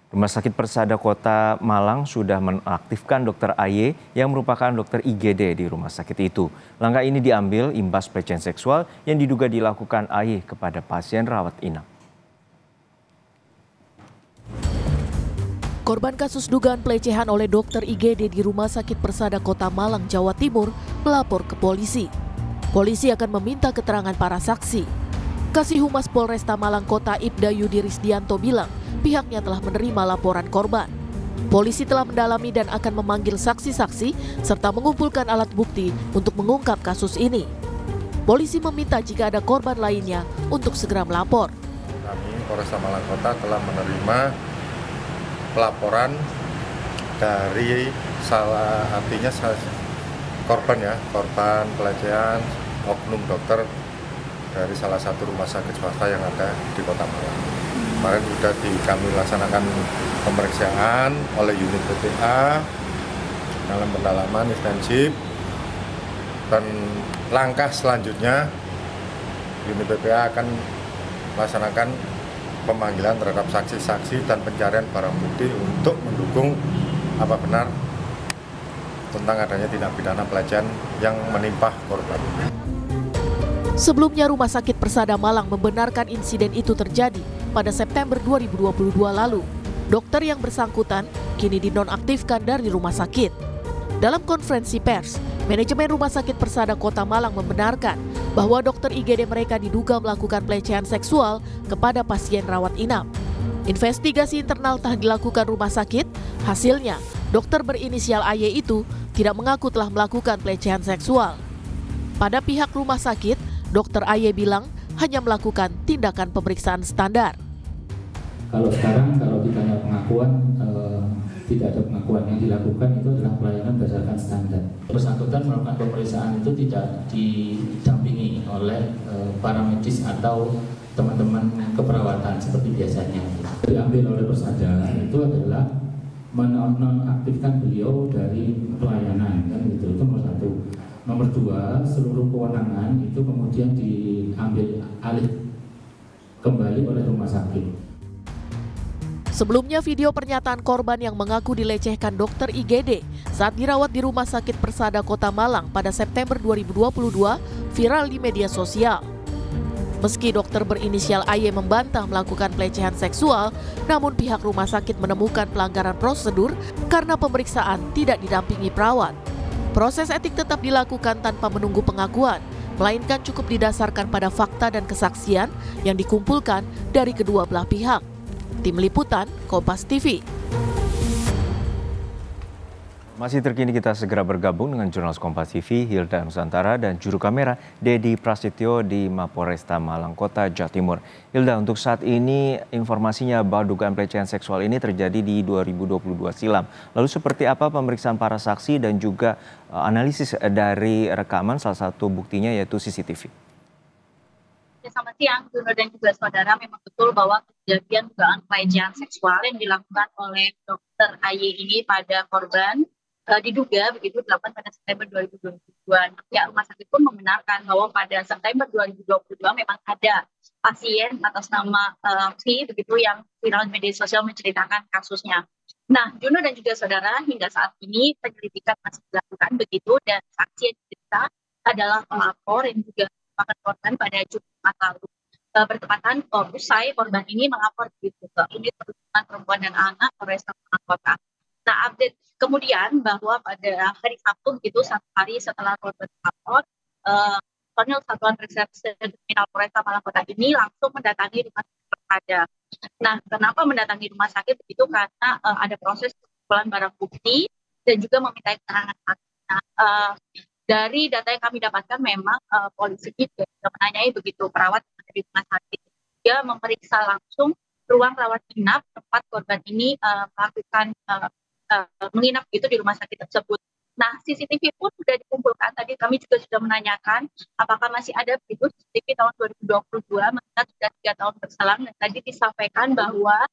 Rumah Sakit Persada Kota Malang sudah menaktifkan Dr. AY yang merupakan dokter IGD di rumah sakit itu. Langkah ini diambil imbas pelecehan seksual yang diduga dilakukan AY kepada pasien rawat inap. Korban kasus dugaan pelecehan oleh dokter IGD di Rumah Sakit Persada Kota Malang, Jawa Timur melapor ke polisi. Polisi akan meminta keterangan para saksi. Kasih Humas Polresta Malang Kota Ibda Yudi Risdianto bilang pihaknya telah menerima laporan korban. Polisi telah mendalami dan akan memanggil saksi-saksi serta mengumpulkan alat bukti untuk mengungkap kasus ini. Polisi meminta jika ada korban lainnya untuk segera melapor. Kami Polresta Malang Kota telah menerima laporan dari korban pelecehan oknum dokter dari salah satu rumah sakit swasta yang ada di Kota Malang. Kemarin sudah kami laksanakan pemeriksaan oleh unit PPA dalam pendalaman intensif, dan langkah selanjutnya unit PPA akan melaksanakan pemanggilan terhadap saksi-saksi dan pencarian barang bukti untuk mendukung apa benar tentang adanya tindak pidana pelecehan yang menimpa korban. Sebelumnya Rumah Sakit Persada Malang membenarkan insiden itu terjadi pada September 2022 lalu. Dokter yang bersangkutan kini dinonaktifkan dari rumah sakit. Dalam konferensi pers, manajemen Rumah Sakit Persada Kota Malang membenarkan bahwa dokter IGD mereka diduga melakukan pelecehan seksual kepada pasien rawat inap. Investigasi internal telah dilakukan rumah sakit, hasilnya dokter berinisial AY itu tidak mengaku telah melakukan pelecehan seksual. Pada pihak rumah sakit, Dr. AY bilang hanya melakukan tindakan pemeriksaan standar. Kalau sekarang ditanya pengakuan, tidak ada pengakuan. Yang dilakukan itu adalah pelayanan berdasarkan standar. Bersangkutan melakukan pemeriksaan itu tidak didampingi oleh para medis atau teman-teman keperawatan seperti biasanya. Diambil oleh Persada itu adalah menonaktifkan beliau dari pelayanan, kan gitu. Itu nomor satu. Nomor dua, seluruh kewenangan itu kemudian diambil alih kembali oleh rumah sakit. Sebelumnya video pernyataan korban yang mengaku dilecehkan dokter IGD saat dirawat di Rumah Sakit Persada Kota Malang pada September 2022 viral di media sosial. Meski dokter berinisial AY membantah melakukan pelecehan seksual, namun pihak rumah sakit menemukan pelanggaran prosedur karena pemeriksaan tidak didampingi perawat. Proses etik tetap dilakukan tanpa menunggu pengakuan, melainkan cukup didasarkan pada fakta dan kesaksian yang dikumpulkan dari kedua belah pihak. Tim Liputan, Kompas TV. Masih terkini kita segera bergabung dengan jurnalis Kompas TV Hilda Nusantara dan juru kamera Dedi Prasetyo di Mapolresta Malang Kota, Jawa Timur. Hilda, untuk saat ini informasinya bahwa dugaan pelecehan seksual ini terjadi di 2022 silam. Lalu seperti apa pemeriksaan para saksi dan juga analisis dari rekaman, salah satu buktinya yaitu CCTV? Selamat siang, Juno dan juga saudara. Memang betul bahwa kejadian dugaan pelecehan seksual yang dilakukan oleh dokter AY ini pada korban diduga begitu dilakukan pada September 2022. Ya, rumah sakit pun membenarkan bahwa pada September 2022 memang ada pasien atas nama V begitu yang viral di media sosial menceritakan kasusnya. Nah, Juno dan juga saudara, hingga saat ini penyelidikan masih dilakukan begitu, dan saksi yang dicerita adalah pelapor yang juga merupakan korban pada Jumat lalu. Bertepatan usai korban ini melapor begitu ke unit perlindungan perempuan dan anak Polresta Malang Kota. Nah, update kemudian bahwa pada hari Sabtu begitu, satu hari setelah korban melapor, personil Satuan Reserse Kriminal Polresta Malang Kota ini langsung mendatangi rumah sakit Persada. Nah, kenapa mendatangi rumah sakit begitu? Karena ada proses pengumpulan barang bukti dan juga meminta keterangan saksi. Nah, dari data yang kami dapatkan memang polisi juga menanyai begitu perawat yang ada di rumah sakit. Dia memeriksa langsung ruang rawat inap tempat korban ini melakukan menginap gitu di rumah sakit tersebut. Nah, CCTV pun sudah dikumpulkan. Tadi kami juga sudah menanyakan apakah masih ada begitu CCTV tahun 2022, mengingat sudah 3 tahun berselang. Dan tadi disampaikan bahwa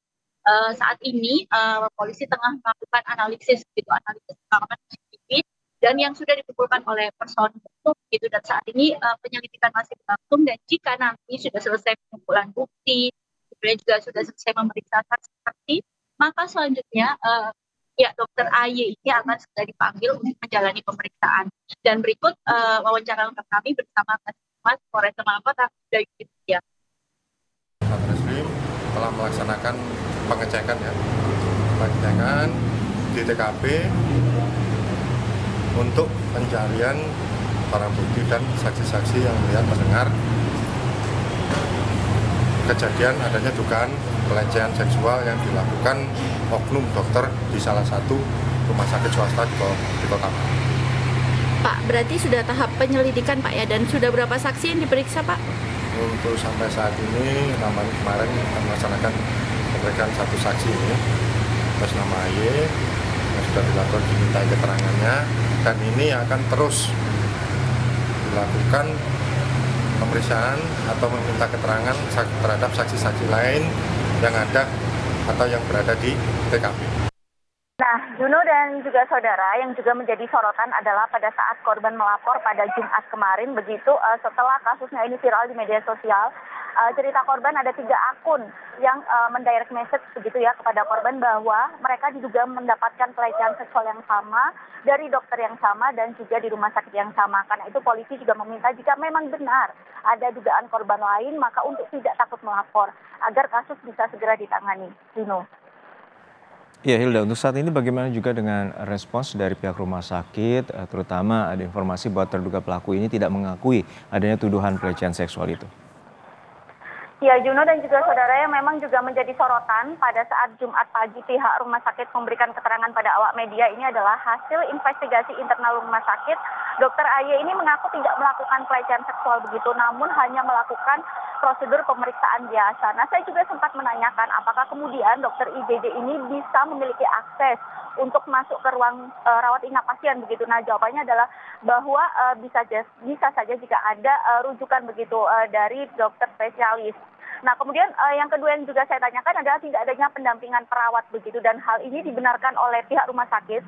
saat ini polisi tengah melakukan analisis rekaman CCTV dan yang sudah dikumpulkan oleh personil gitu, dan saat ini penyelidikan masih berlangsung, dan jika nanti sudah selesai pengumpulan bukti, kemudian juga sudah selesai memeriksa saksi, maka selanjutnya ya Dokter AY ini akan segera dipanggil untuk menjalani pemeriksaan. Dan berikut wawancara lengkap kami bersama Kasubmas Polres Malang Kota Yudhistira. Satreskrim telah melaksanakan pengecekan di TKP untuk pencarian barang bukti dan saksi-saksi yang melihat mendengar kejadian adanya dugaan pelecehan seksual yang dilakukan oknum dokter di salah satu rumah sakit swasta di Kota Malang. Pak, berarti sudah tahap penyelidikan Pak ya, dan sudah berapa saksi yang diperiksa Pak? Untuk sampai saat ini, kemarin kita melaksanakan pemeriksaan satu saksi ini, atas nama AY, yang sudah dilakukan dimintai keterangannya, dan ini akan terus dilakukan pemeriksaan atau meminta keterangan terhadap saksi-saksi lain yang ada atau yang berada di TKP. Nah, Juno dan juga saudara, yang juga menjadi sorotan adalah pada saat korban melapor pada Jumat kemarin, begitu setelah kasusnya ini viral di media sosial, cerita korban ada 3 akun yang mendirect message begitu ya kepada korban bahwa mereka diduga mendapatkan pelecehan seksual yang sama dari dokter yang sama dan juga di rumah sakit yang sama. Karena itu polisi juga meminta jika memang benar ada dugaan korban lain, maka untuk tidak takut melapor agar kasus bisa segera ditangani. Juno. Ya Hilda, untuk saat ini bagaimana juga dengan respons dari pihak rumah sakit, terutama ada informasi bahwa terduga pelaku ini tidak mengakui adanya tuduhan pelecehan seksual itu? Ya, Juno dan juga saudara, yang memang juga menjadi sorotan pada saat Jumat pagi pihak rumah sakit memberikan keterangan pada awak media ini adalah hasil investigasi internal rumah sakit. Dokter AY ini mengaku tidak melakukan pelecehan seksual begitu, namun hanya melakukan prosedur pemeriksaan biasa. Nah, saya juga sempat menanyakan apakah kemudian dokter IGD ini bisa memiliki akses untuk masuk ke ruang rawat inap pasien begitu. Nah, jawabannya adalah bahwa bisa saja jika ada rujukan begitu dari dokter spesialis. Nah, kemudian yang kedua yang juga saya tanyakan adalah tidak adanya pendampingan perawat begitu, dan hal ini dibenarkan oleh pihak rumah sakit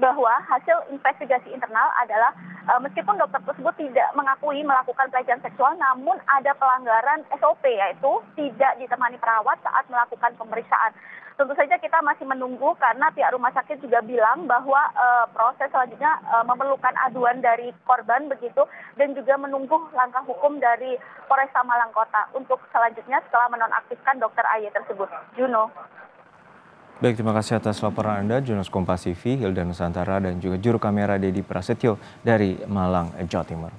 bahwa hasil investigasi internal adalah meskipun dokter tersebut tidak mengakui melakukan pelecehan seksual, namun ada pelanggaran SOP, yaitu tidak ditemani perawat saat melakukan pemeriksaan. Tentu saja kita masih menunggu karena pihak rumah sakit juga bilang bahwa proses selanjutnya memerlukan aduan dari korban begitu, dan juga menunggu langkah hukum dari Polresta Malang Kota untuk selanjutnya setelah menonaktifkan dokter AY tersebut. Juno. Baik, terima kasih atas laporan Anda, Jurnalis Kompas TV, Hilda Nusantara, dan juga juru kamera Dedi Prasetyo dari Malang, Jawa Timur.